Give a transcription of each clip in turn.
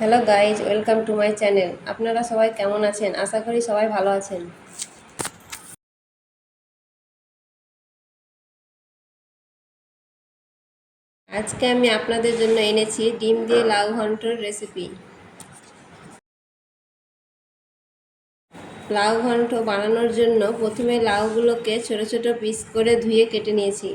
Hello guys, welcome to my channel. আপনারা সবাই কেমন আছেন? আশা করি সবাই ভালো আছেন। আজকে আমি আপনাদের জন্য এনেছি ডিম দিয়ে লাউ ঘন্টর রেসিপি। লাউ ঘন্ট বানানোর জন্য প্রথমে লাউগুলোকে ছোট ছোট পিস করে ধুয়ে কেটে নিয়েছি।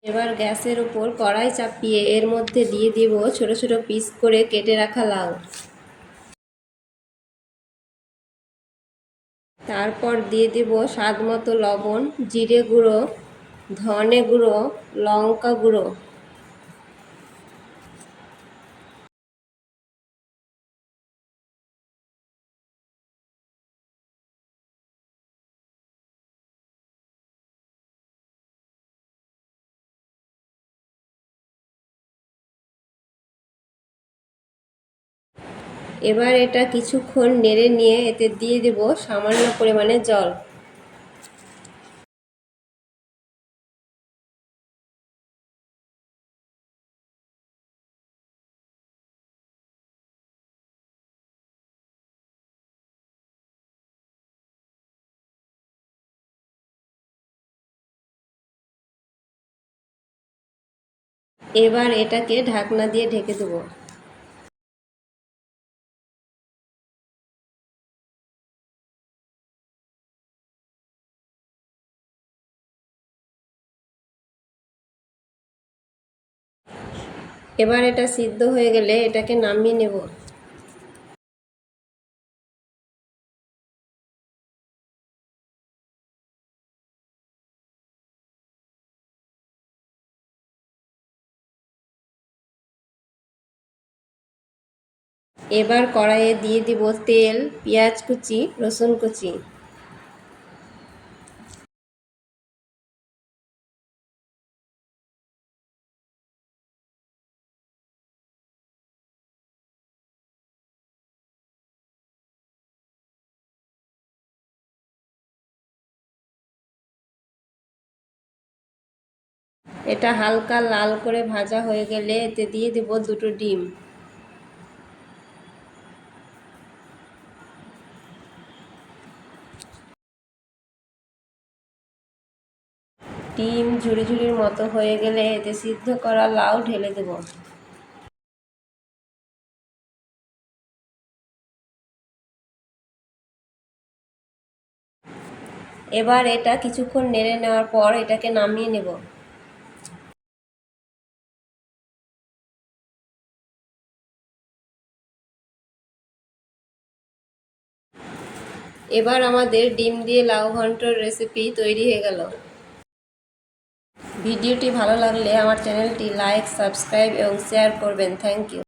এবার গ্যাসের উপর কড়াই চাপিয়ে এর মধ্যে দিয়ে দিব ছোট ছোট পিস করে কেটে রাখা লাউ। তারপর দিয়ে দিব স্বাদ মতো লবণ, জিরে গুঁড়ো, ধনে গুঁড়ো, লঙ্কা গুঁড়ো। এবার এটা কিছুক্ষণ নেড়ে নিয়ে এতে দিয়ে দেব সামান্য পরিমাণে জল। এবার এটাকে ঢাকনা দিয়ে ঢেকে দেবো। এবার এটা সিদ্ধ হয়ে গেলে এটাকে নামিয়ে নেব। এবার কড়াইয়ে দিয়ে দিব তেল, পেঁয়াজ কুচি, রসুন কুচি। এটা হালকা লাল করে ভাজা হয়ে গেলে এতে দিয়ে দেব দুটো ডিম। ডিম ঝুড়ি ঝুড়ির মতো হয়ে গেলে এতে সিদ্ধ করা লাউ ঢেলে দেব। এবার এটা কিছুক্ষণ নেড়ে নেওয়ার পর এটাকে নামিয়ে নেব। এবার আমাদের ডিম দিয়ে লাউ ঘন্টর রেসিপি তৈরি হয়ে গেল। ভিডিওটি ভালো লাগলে আমার চ্যানেলটি লাইক, সাবস্ক্রাইব এবং শেয়ার করবেন। Thank you.